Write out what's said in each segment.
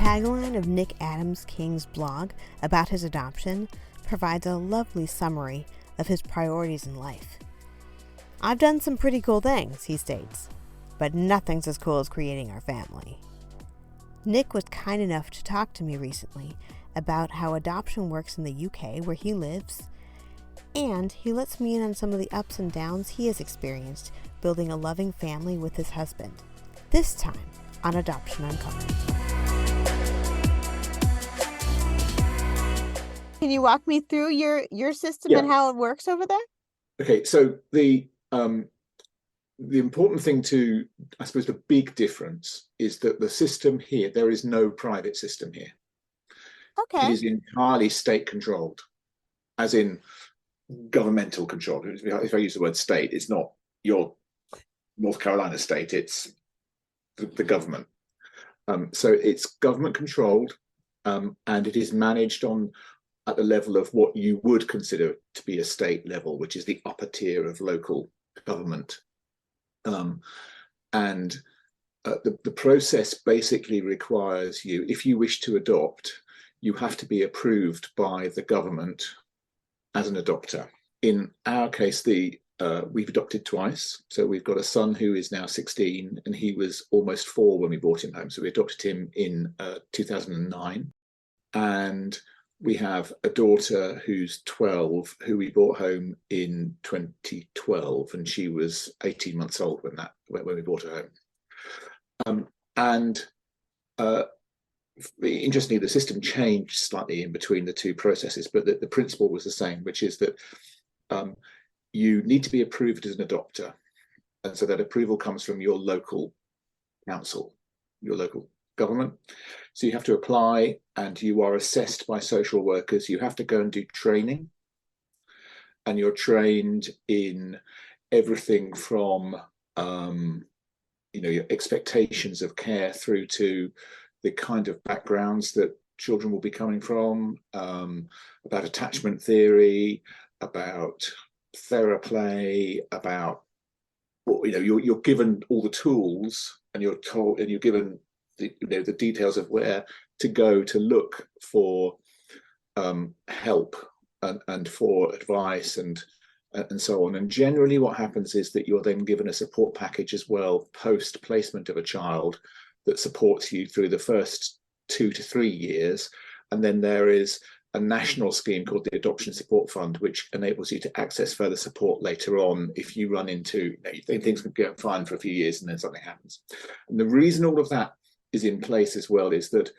tagline of Nick Adams King's blog about his adoption provides a lovely summary of his priorities in life. "I've done some pretty cool things," he states, "but nothing's as cool as creating our family." Nick was kind enough to talk to me recently about how adoption works in the UK where he lives, and he lets me in on some of the ups and downs he has experienced building a loving family with his husband, this time on Adoption Uncovered. Can you walk me through your system and how it works over there? Okay, so the important thing to, I suppose the big difference is that the system here, there is no private system here. Okay. It is entirely state controlled, as in governmental control. If I use the word state, it's not your North Carolina state, it's the government. So it's government controlled, and it is managed at the level of what you would consider to be a state level, which is the upper tier of local government. The process basically requires you, if you wish to adopt, you have to be approved by the government as an adopter. In our case, we've adopted twice. So we've got a son who is now 16, and he was almost 4 when we brought him home. So we adopted him in 2009. And we have a daughter who's 12, who we brought home in 2012, and she was 18 months old when we brought her home. Interestingly, the system changed slightly in between the two processes, but the principle was the same, which is that you need to be approved as an adopter, and so that approval comes from your local council, your local government. So you have to apply, and you are assessed by social workers. You have to go and do training, and you're trained in everything from your expectations of care through to the kind of backgrounds that children will be coming from, about attachment theory, about theraplay, about you're given all the tools, and you're told, and you're given the details of where to go to look for help and for advice and so on. And generally what happens is that you're then given a support package as well post placement of a child that supports you through the first 2 to 3 years. And then there is a national scheme called the Adoption Support Fund, which enables you to access further support later on if you run into, things can go fine for a few years and then something happens. And the reason all of that is in place as well is that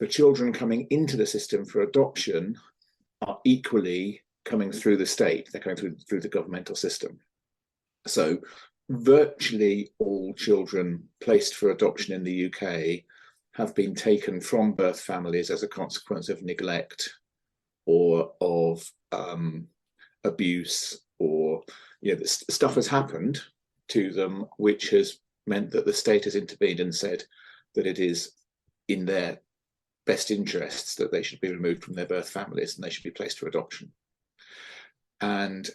the children coming into the system for adoption are equally coming through the state. They're coming through the governmental system. So virtually all children placed for adoption in the UK have been taken from birth families as a consequence of neglect or of abuse, or stuff has happened to them which has meant that the state has intervened and said that it is in their best interests that they should be removed from their birth families and they should be placed for adoption. And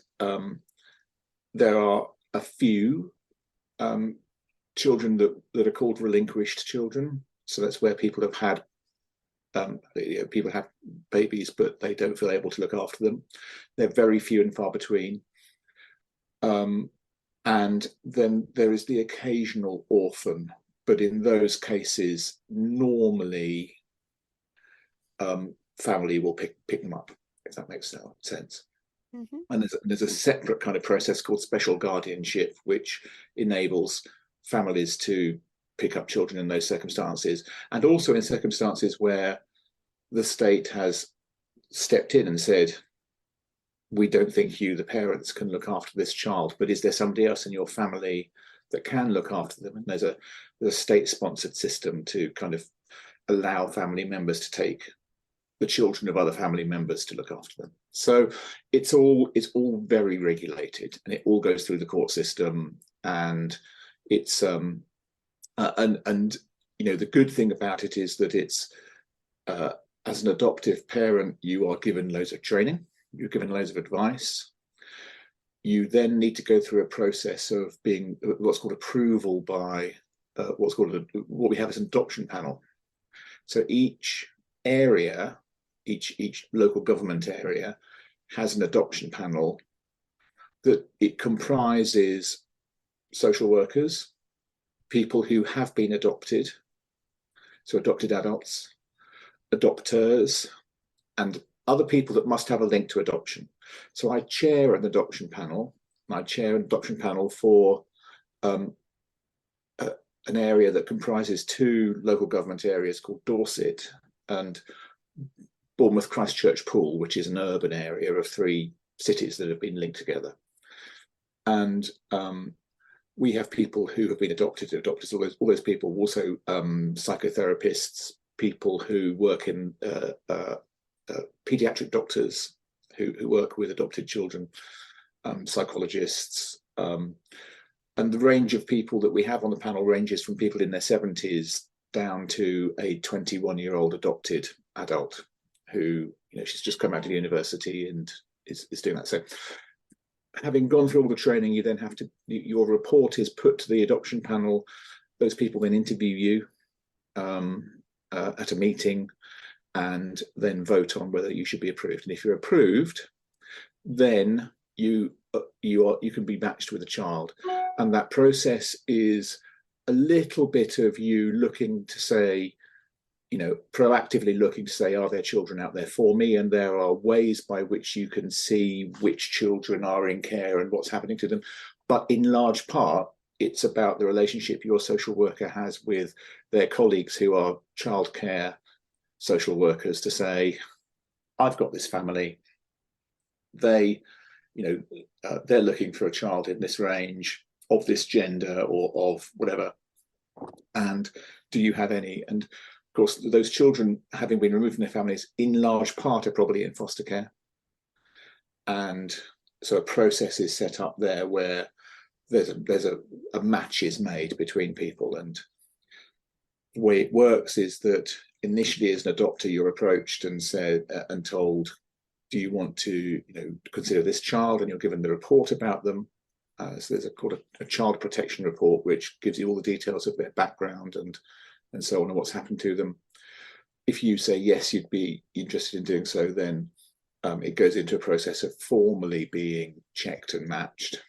there are a few children that are called relinquished children. So that's where people have had people have babies, but they don't feel able to look after them. They're very few and far between. And then there is the occasional orphan, but in those cases, normally family will pick them up, if that makes sense. Mm-hmm. And there's a separate kind of process called special guardianship, which enables families to pick up children in those circumstances, and also in circumstances where the state has stepped in and said, we don't think you, the parents, can look after this child, but is there somebody else in your family that can look after them? And there's a state-sponsored system to kind of allow family members to take the children of other family members to look after them. So it's all very regulated, and it all goes through the court system. And it's the good thing about it is that it's as an adoptive parent, you are given loads of training, you're given loads of advice. You then need to go through a process of being what's called approval by what we have as an adoption panel. So each area, each local government area has an adoption panel that it comprises social workers, people who have been adopted, so adopted adults, adopters, and other people that must have a link to adoption. So I chair an adoption panel. I chair an adoption panel for an area that comprises two local government areas called Dorset and Bournemouth Christchurch Poole, which is an urban area of 3 cities that have been linked together. And we have people who have been adopted, all those people, also psychotherapists, people who work in pediatric doctors who work with adopted children, psychologists, and the range of people that we have on the panel ranges from people in their 70s down to a 21-year-old adopted adult who, she's just come out of university and is doing that. So having gone through all the training, you then have to, your report is put to the adoption panel. Those people then interview you at a meeting and then vote on whether you should be approved. And if you're approved, then you can be matched with a child. And that process is a little bit of you looking to say, proactively looking to say, are there children out there for me? And there are ways by which you can see which children are in care and what's happening to them. But in large part, it's about the relationship your social worker has with their colleagues who are childcare social workers to say, I've got this family. They're looking for a child in this range, of this gender or of whatever. And do you have any? And of course, those children, having been removed from their families, in large part are probably in foster care. And so a process is set up there where there's a match is made between people. And the way it works is that initially, as an adopter, you're approached and said and told, do you want to consider this child? And you're given the report about them. So there's called a child protection report, which gives you all the details of their background and so on and what's happened to them. If you say yes, you'd be interested in doing so, then it goes into a process of formally being checked and matched.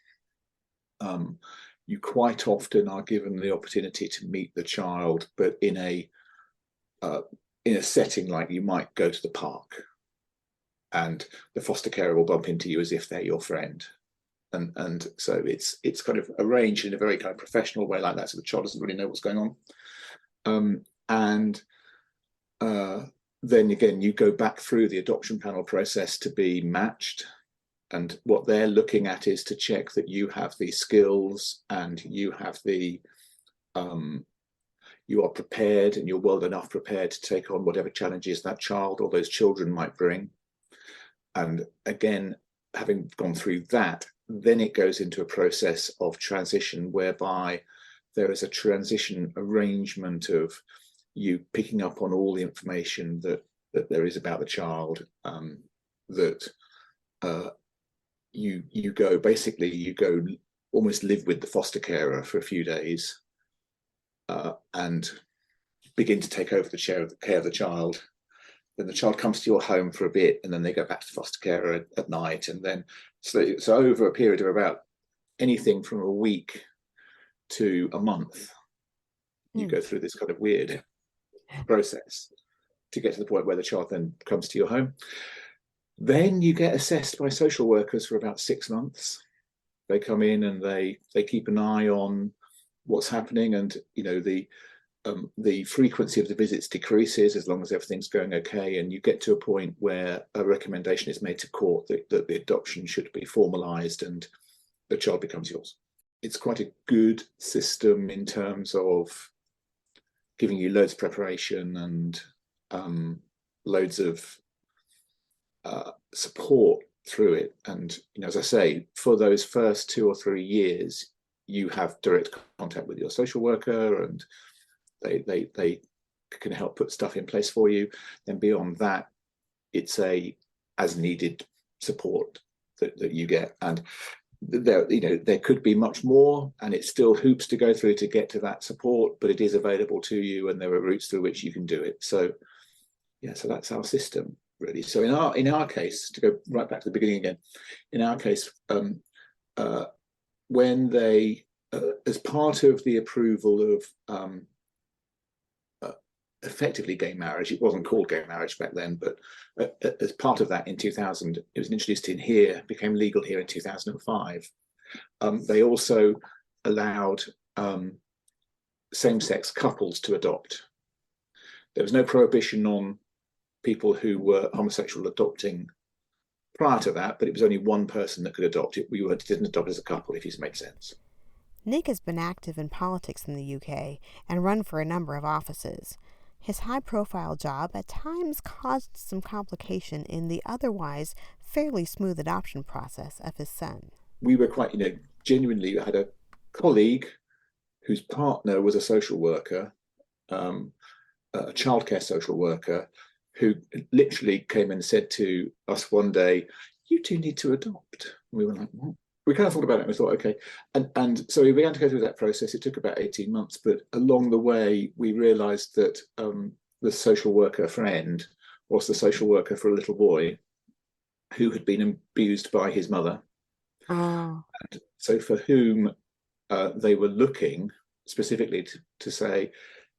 You quite often are given the opportunity to meet the child, but in a setting like you might go to the park, and the foster carer will bump into you as if they're your friend. And so it's kind of arranged in a very kind of professional way like that, so the child doesn't really know what's going on. Then again, you go back through the adoption panel process to be matched. And what they're looking at is to check that you have the skills and you have you are prepared and you're well enough prepared to take on whatever challenges that child or those children might bring. And again, having gone through that, then it goes into a process of transition whereby there is a transition arrangement of you picking up on all the information that there is about the child, that you go almost live with the foster carer for a few days and begin to take over the care of the child. Then the child comes to your home for a bit, and then they go back to foster care at night. And then, so over a period of about anything from a week to a month, you go through this kind of weird process to get to the point where the child then comes to your home. Then you get assessed by social workers for about 6 months. They come in and they keep an eye on what's happening, and the frequency of the visits decreases as long as everything's going okay, and you get to a point where a recommendation is made to court that the adoption should be formalized and the child becomes yours. It's quite a good system in terms of giving you loads of preparation and loads of support through it. And as I say, for those first 2 or 3 years, you have direct contact with your social worker, and they can help put stuff in place for you. Then beyond that, it's a as needed support that you get. And there could be much more, and it's still hoops to go through to get to that support, but it is available to you, and there are routes through which you can do it. So yeah, so that's our system really. So in our case, to go right back to the beginning again, in our case, when they as part of the approval of effectively gay marriage, it wasn't called gay marriage back then, but as part of that in 2000, it was introduced in here, became legal here in 2005. They also allowed same-sex couples to adopt. There was no prohibition on people who were homosexual adopting prior to that, but it was only one person that could adopt it. We didn't adopt as a couple, if this makes sense. Nick has been active in politics in the UK and run for a number of offices. His high-profile job at times caused some complication in the otherwise fairly smooth adoption process of his son. We were quite, genuinely had a colleague whose partner was a social worker, a childcare social worker, who literally came and said to us one day, "You two need to adopt." And we were like, "What?" We kind of thought about it and we thought, okay. And so we began to go through that process. It took about 18 months, but along the way, we realized that the social worker friend was the social worker for a little boy who had been abused by his mother. Oh. And so for whom they were looking specifically to say,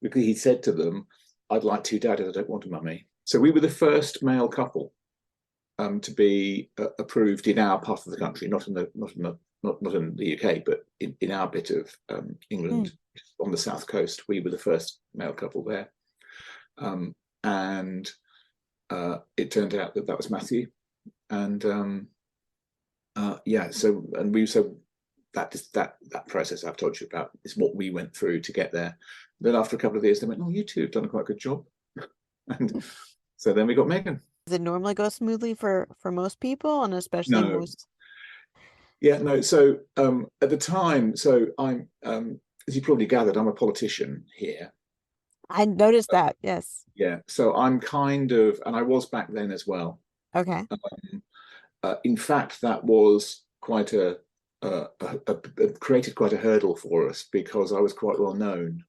because he said to them, "I'd like two daddies, I don't want a mummy." So we were the first male couple to be approved in our part of the country, not in the UK, but in our bit of England, on the south coast. We were the first male couple there, and it turned out that was Matthew, and that process I've told you about is what we went through to get there. Then after a couple of years, they went, "Oh, you two have done a quite good job," and so then we got Megan. Does it normally go smoothly for most people, and especially No. most? Yeah, no. So at the time, so I'm, as you probably gathered, I'm a politician here. I noticed that, yes. Yeah, so I'm kind of, and I was back then as well. Okay. In fact, that was quite created quite a hurdle for us because I was quite well known,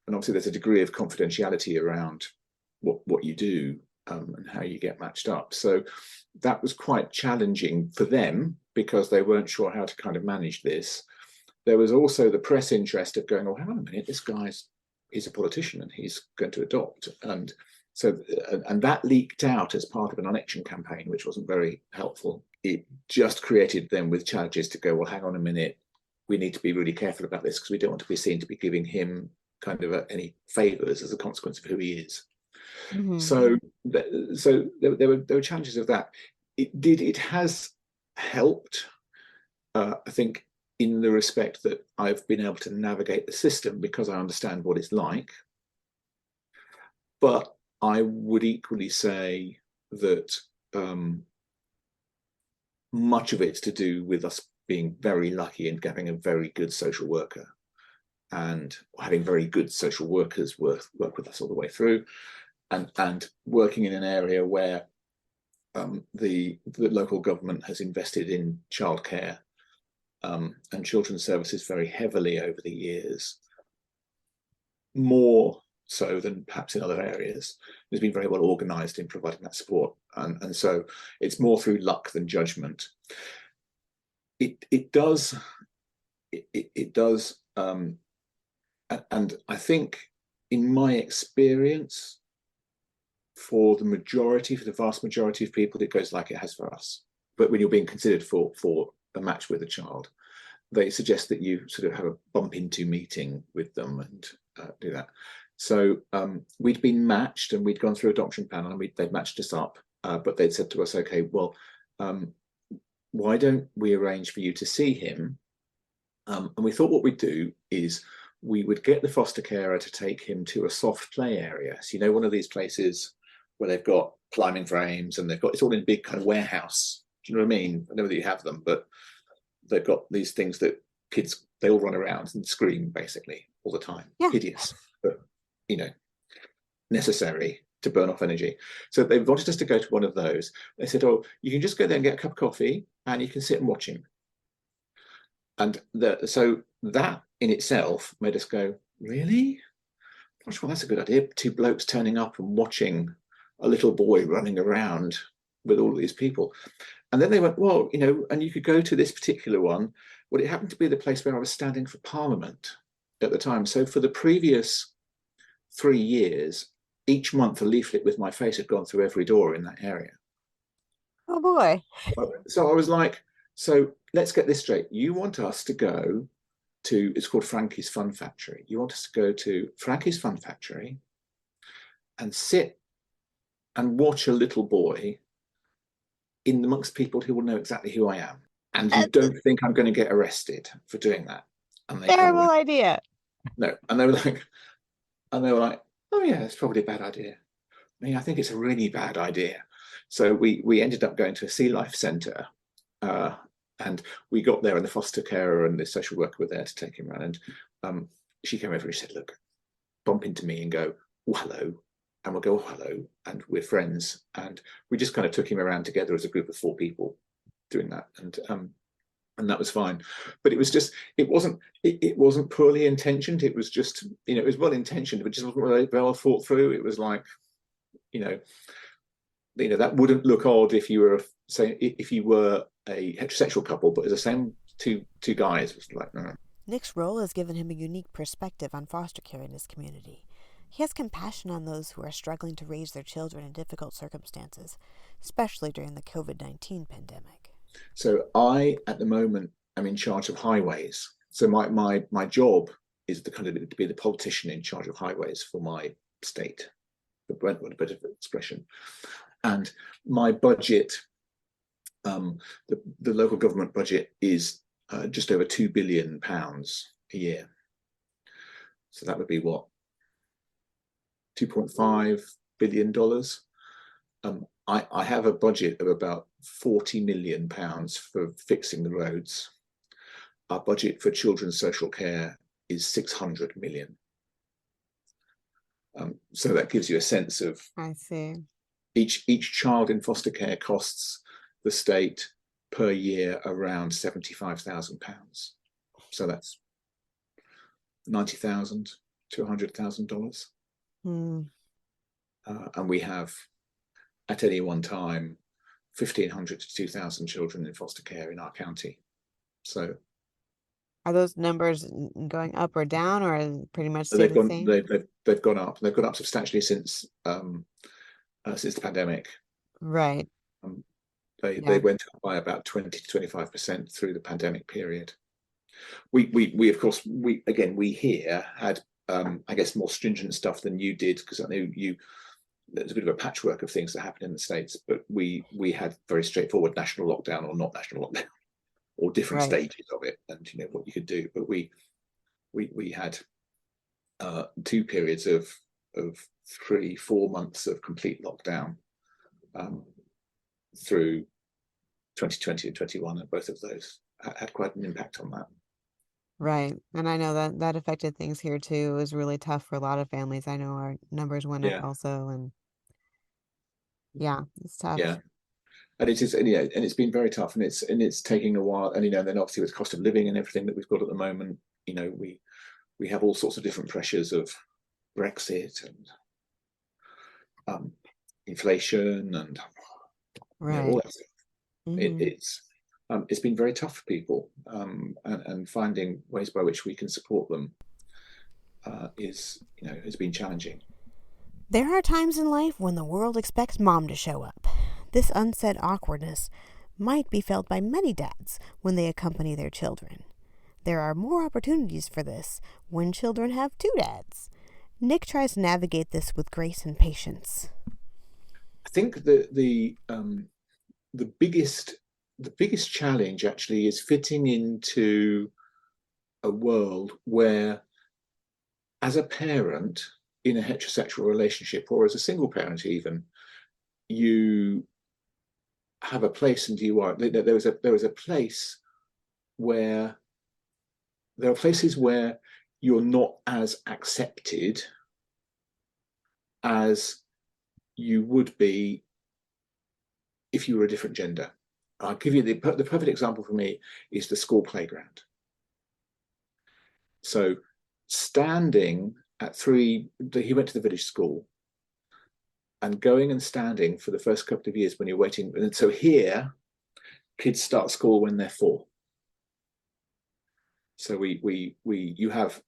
and obviously there's a degree of confidentiality around what you do and how you get matched up. So that was quite challenging for them because they weren't sure how to kind of manage this. There was also the press interest of going, "Oh, hang on a minute, this he's a politician and he's going to adopt." And so, and that leaked out as part of an election campaign, which wasn't very helpful. It just created them with challenges to go, "Well, hang on a minute, we need to be really careful about this because we don't want to be seen to be giving him kind of any favors as a consequence of who he is." Mm-hmm. So there were challenges of that. It has helped, I think, in the respect that I've been able to navigate the system because I understand what it's like. But I would equally say that much of it's to do with us being very lucky and having a very good social worker and having very good social workers work with us all the way through, and working in an area where the local government has invested in childcare and children's services very heavily over the years, more so than perhaps in other areas. It's been very well organised in providing that support, and so it's more through luck than judgment. It does, and I think in my experience, for the vast majority of people, it goes like it has for us. But when you're being considered for a match with a child, they suggest that you sort of have a bump into meeting with them and do that. So we'd been matched and we'd gone through adoption panel and they'd matched us up, but they'd said to us, "Okay, well, why don't we arrange for you to see him?" And we thought what we'd do is we would get the foster carer to take him to a soft play area. So, one of these places where they've got climbing frames and it's all in a big kind of warehouse. Do you know what I mean? I know that you have them, but they've got these things that kids, they all run around and scream basically all the time. Yeah. Hideous, but necessary to burn off energy. So they wanted us to go to one of those. They said, "Oh, you can just go there and get a cup of coffee and you can sit and watch him." So that in itself made us go, really? Gosh, well, that's a good idea. Two blokes turning up and watching a little boy running around with all of these people. And then they went, well, and you could go to this particular one. Well, it happened to be the place where I was standing for Parliament at the time. So for the previous 3 years, each month a leaflet with my face had gone through every door in that area. Oh boy. So I was like, so let's get this straight. You want us to go to, it's called Frankie's Fun Factory. You want us to go to Frankie's Fun Factory and sit and watch a little boy in amongst people who will know exactly who I am. And you That's a don't think I'm going to get arrested for doing that? And they kind of terrible went, idea. no. And they were like, oh yeah, it's probably a bad idea. I mean, I think it's a really bad idea. So we ended up going to a Sea Life Centre, and we got there, and the foster carer and the social worker were there to take him around. And she came over and she said, look, bump into me and go, oh, hello. And we'll go, oh, hello. And we're friends. And we just kind of took him around together as a group of 4 people doing that. And that was fine. But it was just, it wasn't poorly intentioned. It was just, it was well intentioned, but just wasn't really well thought through. It was like, that wouldn't look odd if you were a heterosexual couple, but as the same two guys, it was like, no. Nick's role has given him a unique perspective on foster care in his community. He has compassion on those who are struggling to raise their children in difficult circumstances, especially during the COVID-19 pandemic. So I, at the moment, am in charge of highways. So my job is to be the politician in charge of highways for my state, for Brentwood, a bit of expression. And my budget, the local government budget, is just over £2 billion a year. So that would be what, $2.5 billion. I have a budget of about £40 million for fixing the roads. Our budget for children's social care is 600 million. So that gives you a sense of, I see. Each child in foster care costs the state per year around £75,000. So that's $90,000 to $100,000. And we have, at any one time, 1,500 to 2,000 children in foster care in our county. So, are those numbers going up or down, or pretty much stay the same? They've gone up. They've gone up substantially since the pandemic. Right. They went up by about 20 to 25% through the pandemic period. We of course we here had I guess more stringent stuff than you did, because I know there's a bit of a patchwork of things that happened in the States, but we had very straightforward national lockdown or not national lockdown, or different stages of it, and what you could do. But we had 2 periods of 3-4 months of complete lockdown through 2020 and 21, and both of those had quite an impact on that. Right. And I know that affected things here too. It was really tough for a lot of families. I know our numbers went up also, and yeah, it's tough. Yeah. And it is, and it's been very tough, and it's taking a while. And then obviously with cost of living and everything that we've got at the moment, we have all sorts of different pressures of Brexit and inflation and all that stuff. It's been very tough for people, and finding ways by which we can support them has been challenging. There are times in life when the world expects mom to show up. This unsaid awkwardness might be felt by many dads when they accompany their children. There are more opportunities for this when children have 2 dads. Nick tries to navigate this with grace and patience. I think the biggest challenge actually is fitting into a world where, as a parent in a heterosexual relationship, or as a single parent even, you have a place, and there was a place where there are places where you're not as accepted as you would be if you were a different gender. I'll give you the perfect example for me is the school playground. So standing at 3, he went to the village school, and going and standing for the first couple of years when you're waiting. And so here, kids start school when they're 4. So we have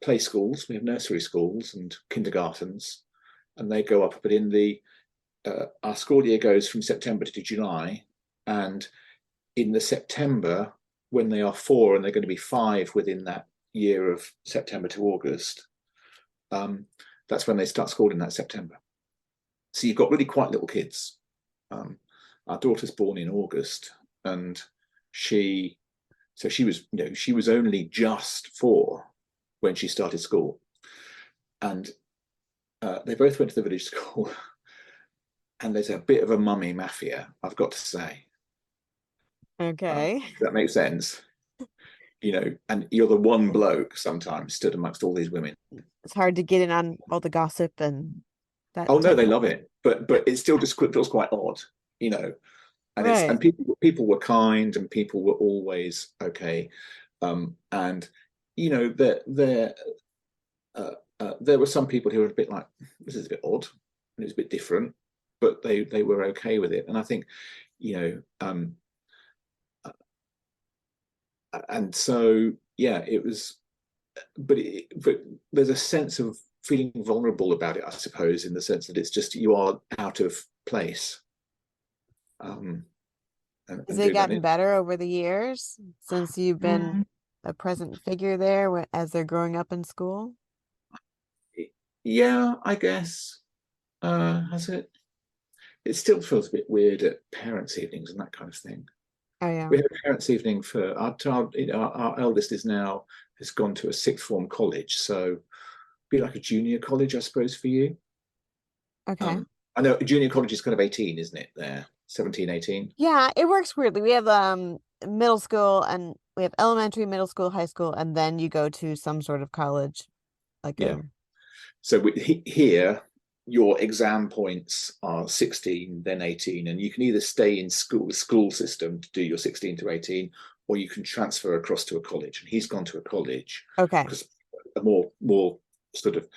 play schools, we have nursery schools and kindergartens, and they go up. But in the our school year goes from September to July, and in the September, when they are 4 and they're going to be 5 within that year of September to August, that's when they start school in that September. So you've got really quite little kids. Our daughter's born in August, and she was only just 4 when she started school, and they both went to the village school. And there's a bit of a mummy mafia, I've got to say. Okay. Does that make sense? And you're the one bloke sometimes stood amongst all these women. It's hard to get in on all the gossip and that Oh no, type they of love it, but it still just feels quite odd, you know. And right. people were kind, and people were always okay, and there were some people who were a bit like, this is a bit odd, and it was a bit different, but they were okay with it. And I think, and so yeah, it was, but there's a sense of feeling vulnerable about it, I suppose, in the sense that it's just you are out of place. Has And it doing that. gotten better over the years since you've been a present figure there as they're growing up in school? Yeah, I guess. Has it? It still feels a bit weird at parents' evenings and that kind of thing. Oh yeah. We had a parents' evening for our child. Our eldest has gone to a sixth form college, so be like a junior college, I suppose, for you. Okay. I know junior college is kind of 18, isn't it? There, 17, 18. Yeah, it works weirdly. We have middle school and we have elementary, middle school, high school, and then you go to some sort of college, like Yeah. a So here, your exam points are 16, then 18, and you can either stay in school system to do your 16 to 18, or you can transfer across to a college. And he's gone to a college okay. because a more sort of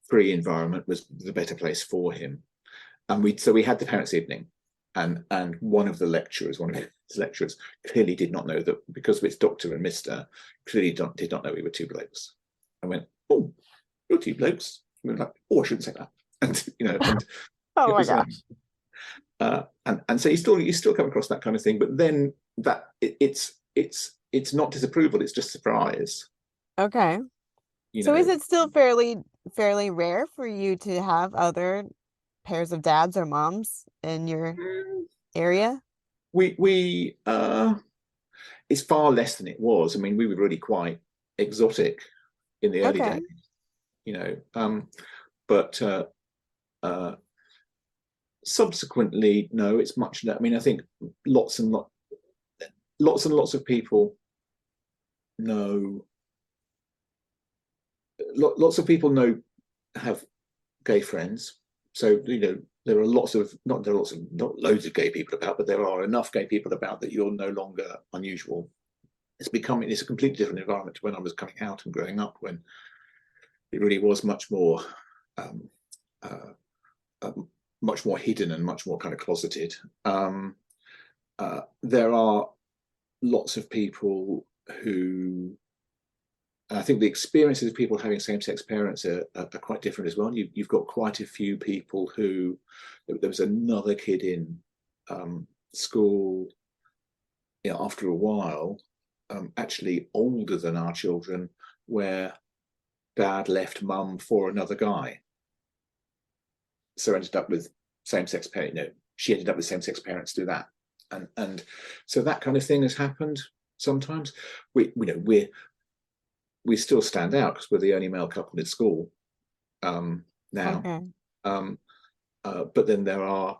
free environment was the better place for him. And we had the parents' evening, and one of his lecturers clearly did not know that, because it's Doctor and Mister, clearly did not know we were 2 blokes. I went, oh, you're 2 blokes. We were like, oh, I shouldn't say that. And Oh it my was gosh. and so you still come across that kind of thing, but then it's not disapproval, it's just surprise. Okay. You So is know, it still fairly rare for you to have other pairs of dads or moms in your area? we it's far less than it was. I mean, we were really quite exotic in the early Okay. days, but uh, subsequently, no, it's much. I mean, I think lots and lots of people know. Lots of people have gay friends. So there are lots of not loads of gay people about, but there are enough gay people about that you're no longer unusual. It's a completely different environment to when I was coming out and growing up, when it really was much more um, uh, much more hidden and much more kind of closeted. There are lots of people who, and I think the experiences of people having same-sex parents are quite different as well. You've got quite a few people who, there was another kid in school, after a while, actually older than our children, where dad left mum for another guy. So ended up with same-sex parent. She ended up with same-sex parents through that, and so that kind of thing has happened sometimes. We still stand out because we're the only male couple in school now. Okay. But then there are,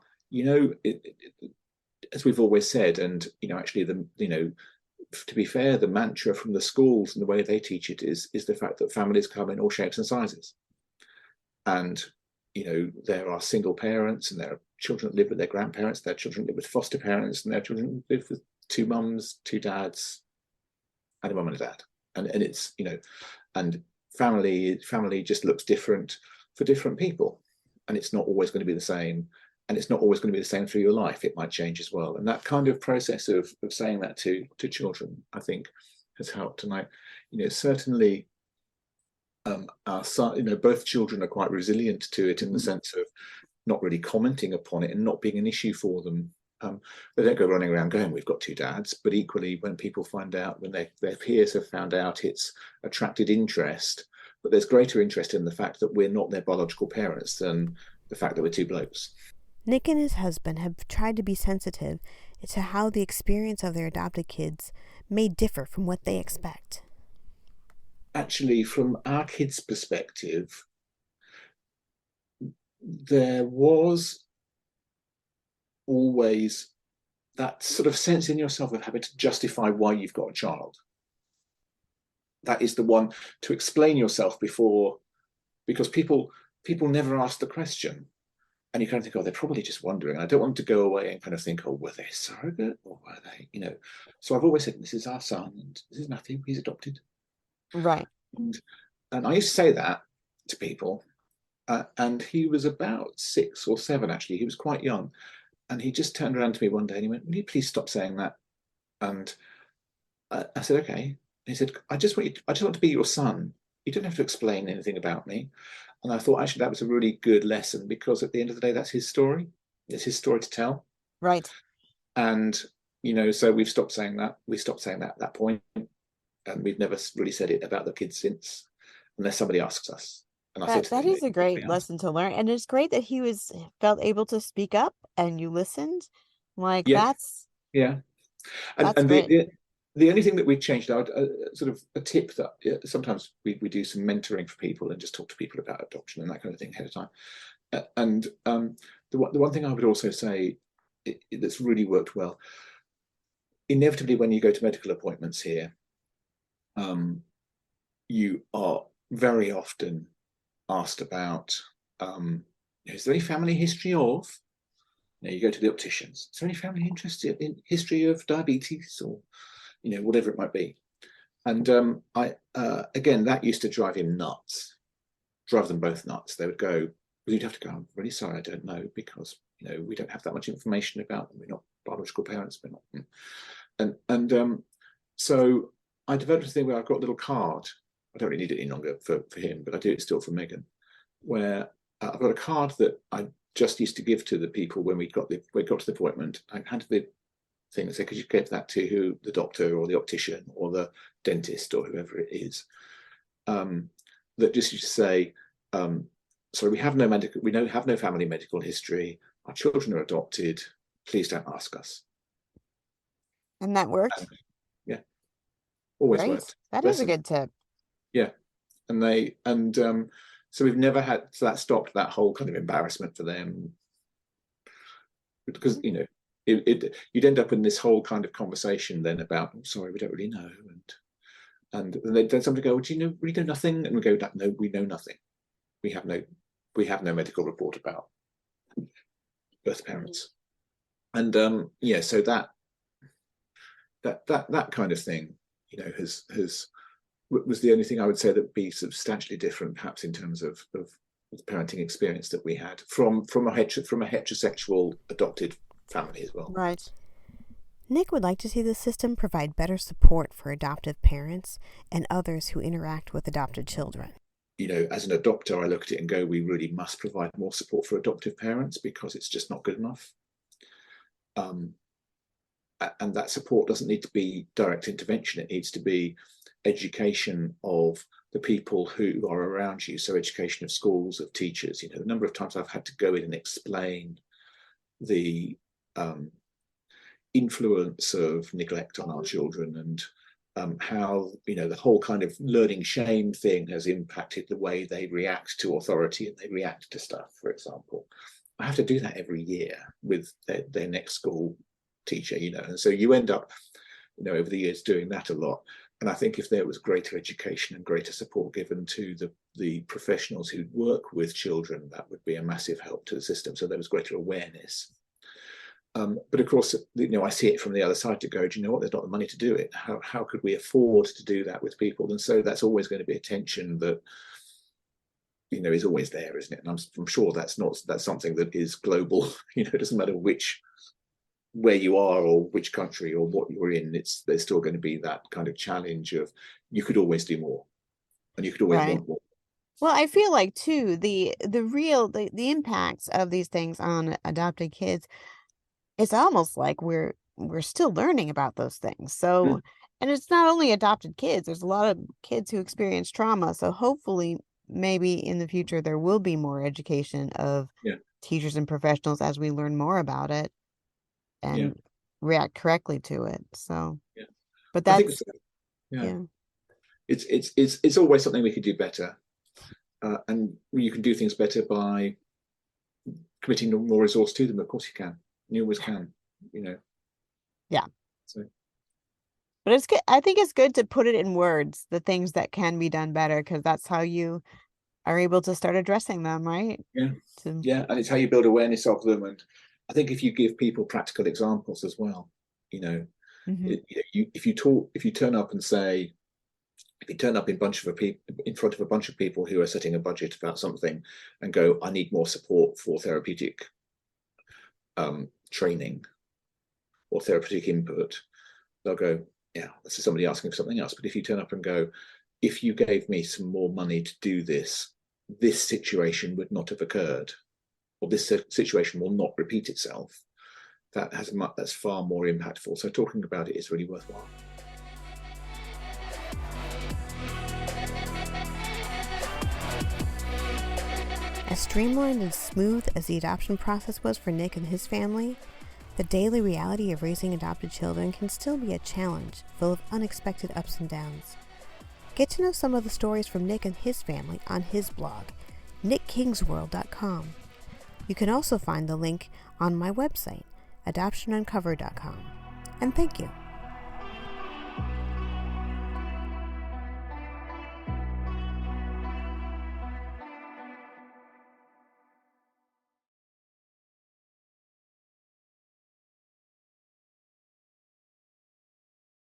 as we've always said, and actually to be fair, the mantra from the schools and the way they teach it is the fact that families come in all shapes and sizes. And there are single parents, and there are children that live with their grandparents, their children live with foster parents, and their children live with 2 mums, 2 dads, and a mum and a dad. and it's, and family just looks different for different people, and it's not always going to be the same, and it's not always going to be the same through your life. It might change as well, and that kind of process of saying that to children, I think, has helped. And certainly, our son, both children are quite resilient to it in the sense of not really commenting upon it and not being an issue for them. They don't go running around going, "We've got two dads," but equally, when people find out, when their peers have found out, it's attracted interest. But there's greater interest in the fact that we're not their biological parents than the fact that we're two blokes. Nick and his husband have tried to be sensitive to how the experience of their adopted kids may differ from what they expect. Actually, from our kids' perspective, there was always that sort of sense in yourself of having to justify why you've got a child. That is the one, to explain yourself before, because people never ask the question. And you kind of think, oh, they're probably just wondering. I don't want them to go away and kind of think, oh, were they surrogate or were they, So I've always said, this is our son and this is Matthew, he's adopted. Right. And I used to say that to people. And he was about 6 or 7, actually. He was quite young. And he just turned around to me one day and he went, "Will you please stop saying that?" And I said, "Okay." And he said, I just want to be your son. You don't have to explain anything about me." And I thought, actually, that was a really good lesson, because at the end of the day, that's his story. It's his story to tell. Right. And, so we've stopped saying that. We stopped saying that at that point. And we've never really said it about the kids since, unless somebody asks us. And I said to That them, is a great lesson to learn. And it's great that he felt able to speak up and you listened. Like, yeah, yeah. And great. the only thing that we've changed out, sort of a tip that sometimes we do some mentoring for people and just talk to people about adoption and that kind of thing ahead of time. And the one thing I would also say that's really worked well, inevitably when you go to medical appointments here, you are very often asked about, is there any family history of? You go to the opticians. Is there any family interested in history of diabetes or, whatever it might be? And again, that used to drive him nuts, drive them both nuts. They would go, well, you'd have to go, "I'm really sorry, I don't know, because, we don't have that much information about them. We're not biological parents. We're not." And so I developed a thing where I've got a little card. I don't really need it any longer for him, but I do it still for Megan, where I've got a card that I just used to give to the people when we got to the appointment. I handed the thing and said, "Could you give that to the doctor or the optician or the dentist or whoever it is?" That just used to say, "Sorry, we have no family medical history. Our children are adopted. Please don't ask us." And that worked? And, yeah, always Great. worked. That is a good tip. Yeah. So we've never had, so that stopped that whole kind of embarrassment for them, because you'd end up in this whole kind of conversation then about, "Oh, sorry, we don't really know," and then somebody go, "Do you really know nothing?" And we go, "No, we know nothing. We have no medical report about birth parents." And so that kind of thing, was the only thing I would say that would be substantially different, perhaps, in terms of the parenting experience that we had from a heterosexual adopted family as well. Right. Nick would like to see the system provide better support for adoptive parents and others who interact with adopted children. As an adopter, I look at it and go, we really must provide more support for adoptive parents, because it's just not good enough. And that support doesn't need to be direct intervention. It needs to be education of the people who are around you. So education of schools, of teachers. The number of times I've had to go in and explain the influence of neglect on our children, and how the whole kind of learning shame thing has impacted the way they react to authority and they react to stuff. For example, I have to do that every year with their next school teacher, and so you end up, over the years doing that a lot. And I think if there was greater education and greater support given to the professionals who work with children, that would be a massive help to the system. So there was greater awareness. But of course, I see it from the other side to go, do you know what? There's not the money to do it. How could we afford to do that with people? And so that's always going to be a tension that is always there, isn't it? And I'm sure that's something that is global. It doesn't matter where you are or which country or what you're in. There's still going to be that kind of challenge of you could always do more, and you could always Right. want more. Well, I feel like too the impacts of these things on adopted kids, it's almost like we're still learning about those things. So, Mm, and it's not only adopted kids, there's a lot of kids who experience trauma. So hopefully maybe in the future there will be more education of yeah, teachers and professionals as we learn more about it yeah, and react correctly to it. So, yeah. but I think that's so. Yeah, yeah. it's always something we could do better, and you can do things better by committing more resource to them. Of course, you can. You always can. You know. Yeah. So But it's good. I think it's good to put it in words, the things that can be done better, because that's how you are able to start addressing them, right? yeah, To, yeah, and it's how you build awareness of them. And I think if you give people practical examples as well, you know, hmm if you turn up and say, if you turn up in front of a bunch of people who are setting a budget about something, and go, I need more support for therapeutic training or therapeutic input, they'll go, yeah, this is somebody asking for something else. But if you turn up and go, if you gave me some more money to do this, this situation would not have occurred, or this situation will not repeat itself. That's far more impactful. So talking about it is really worthwhile. as streamlined and smooth as the adoption process was for Nick and his family, the daily reality of raising adopted children can still be a challenge, full of unexpected ups and downs. Get to know some of the stories from Nick and his family on his blog, nickkingsworld.com. You can also find the link on my website, adoptionuncovered.com. And thank you.